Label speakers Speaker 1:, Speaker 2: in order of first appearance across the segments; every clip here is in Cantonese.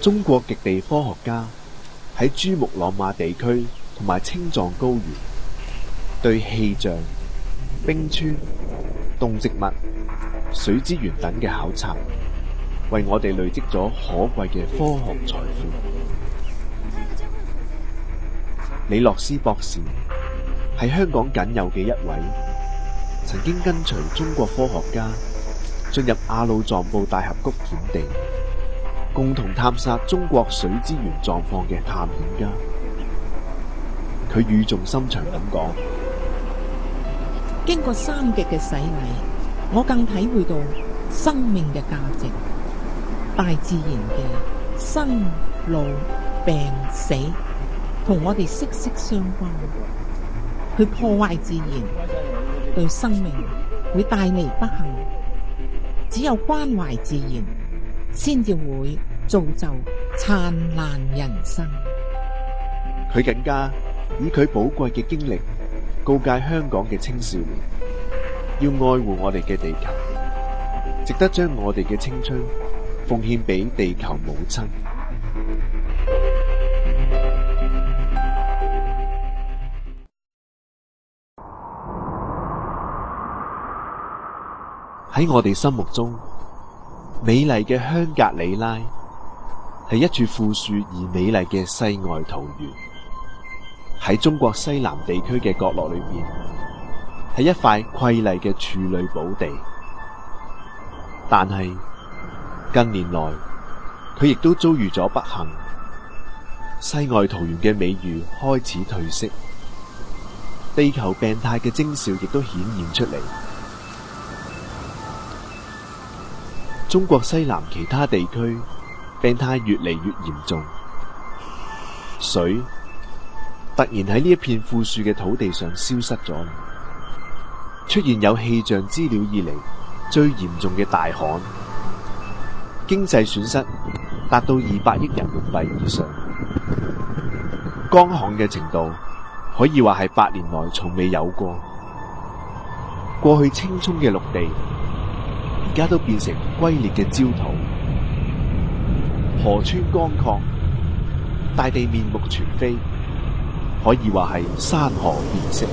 Speaker 1: 中國極地科學家喺珠穆朗瑪地區同埋青藏高原對氣象、冰川、動植物、水資源等嘅考察，為我哋累積咗可貴嘅科學財富。李洛斯博士係香港僅有嘅一位曾經跟隨中國科學家進入雅魯藏布大峽谷檢地，共同探索中國水資源狀況嘅探險家。佢語重心長咁講：
Speaker 2: 經過3極嘅洗禮，我更體會到生命嘅價值，大自然嘅生老病死同我哋息息相關。去破壞自然，對生命會帶嚟不幸。只有關懷自然，先至會造就燦爛人生。
Speaker 1: 佢更加以佢寶貴嘅經歷告誡香港嘅青少年，要愛護我哋嘅地球，值得將我哋嘅青春奉獻俾地球母親。喺我哋心目中，美麗嘅香格里拉係一處富庶而美麗嘅世外桃源。喺中國西南地區嘅角落裏邊，係一塊瑰麗嘅處女寶地。但係近年來，佢亦都遭遇咗不幸，世外桃源嘅美譽開始褪色，地球病態嘅徵兆亦都顯現出嚟。中國西南其他地區病態越嚟越嚴重，水突然喺呢一片富庶嘅土地上消失咗，出現有氣象資料以嚟最嚴重嘅大旱，經濟損失達到200億人民幣以上，乾旱嘅程度可以話係100年來從未有過。過去青蔥嘅陸地，而家都變成龜裂嘅焦土，河川乾涸，大地面目全非，可以話係山河變色。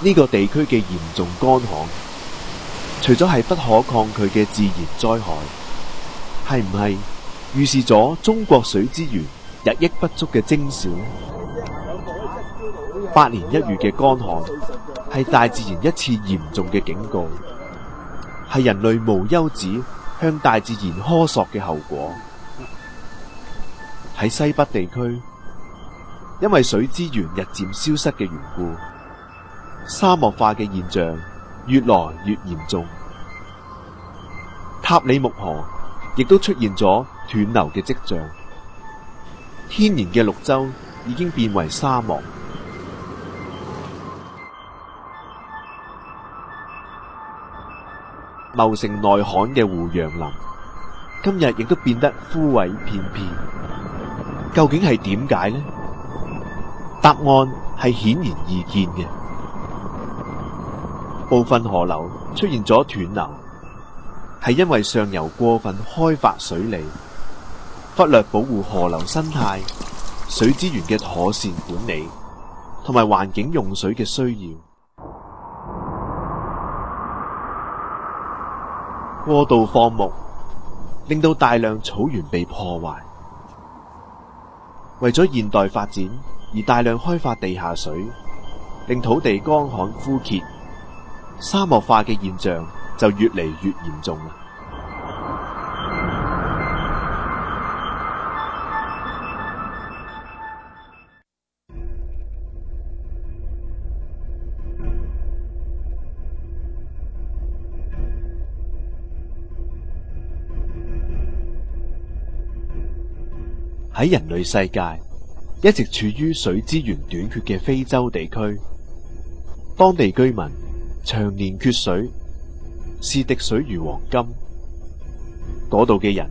Speaker 1: 呢個地區嘅嚴重乾旱，除咗係不可抗拒嘅自然災害，係唔係預示咗中國水資源日益不足嘅徵兆呢？8年1遇嘅乾旱係大自然一次嚴重嘅警告，係人類無休止向大自然苛索嘅後果。喺西北地區，因為水資源日漸消失嘅緣故，沙漠化嘅現象越來越嚴重。塔里木河亦都出現咗斷流嘅跡象。天然嘅綠洲已經變為沙漠，茂盛耐旱嘅胡楊林，今日亦都變得枯萎片片。究竟係點解呢？答案係顯然易見嘅。部分河流出現咗斷流，係因為上游過分開發水利，忽略保護河流生態、水資源嘅妥善管理，同埋環境用水嘅需要。過度放牧，令到大量草原被破壞。為咗現代發展而大量開發地下水，令土地乾旱枯竭，沙漠化嘅現象就越嚟越嚴重啦。喺人類世界一直處於水資源短缺嘅非洲地區，當地居民長年缺水，視滴水如黃金。嗰度嘅人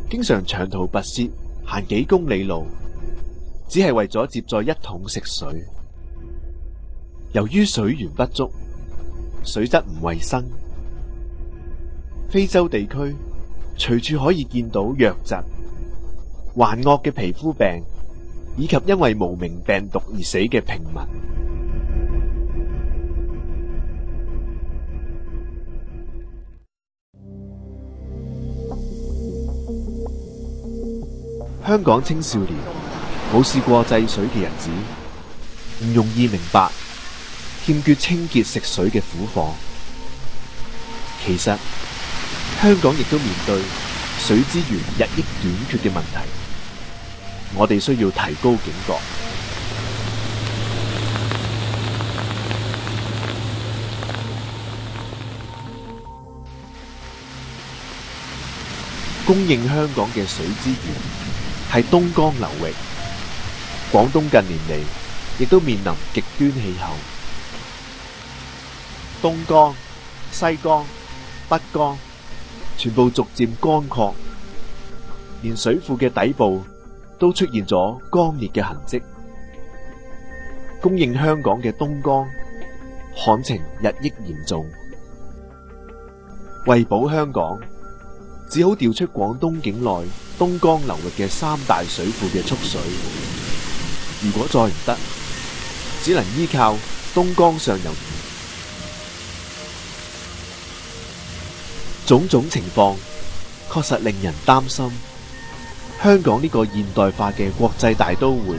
Speaker 1: 經常長途跋涉，行幾公里路，只係為咗接載1桶食水。由於水源不足，水質唔衛生，非洲地區隨處可以見到瘧疾、患惡嘅皮膚病，以及因為無名病毒而死嘅平民。香港青少年冇試過制水嘅日子，唔容易明白欠缺清潔食水嘅苦況。其實香港亦都面對水資源日益短缺嘅問題，我哋需要提高警覺。供應香港嘅水資源係東江流域。廣東近年嚟亦都面臨極端氣候，東江、西江、北江全部逐漸乾涸，連水庫嘅底部都出現咗乾裂嘅痕跡。供應香港嘅東江旱情日益嚴重，為保香港，只好調出廣東境內東江流域嘅三大水庫嘅蓄水。如果再唔得，只能依靠東江上游。種種情況確實令人擔心，香港呢個現代化嘅國際大都會，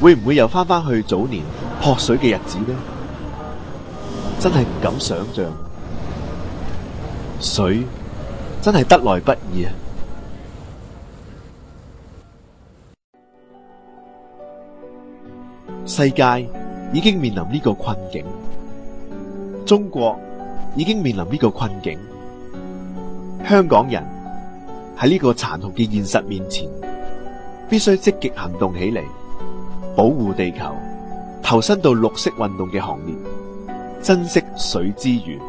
Speaker 1: 會唔會又返去早年撲水嘅日子呢？真係唔敢想象，水真係得來不易啊！世界已經面臨呢個困境，中國已經面臨呢個困境，香港人喺呢個殘酷嘅現實面前，必須積極行動起嚟，保護地球，投身到綠色運動嘅行列，珍惜水資源。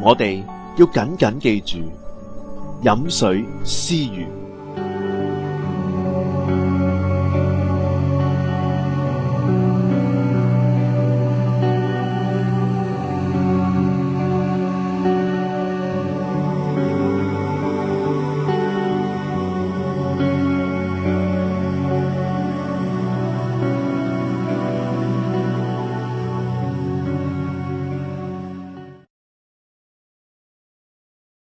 Speaker 1: 我哋要緊緊記住，飲水思源。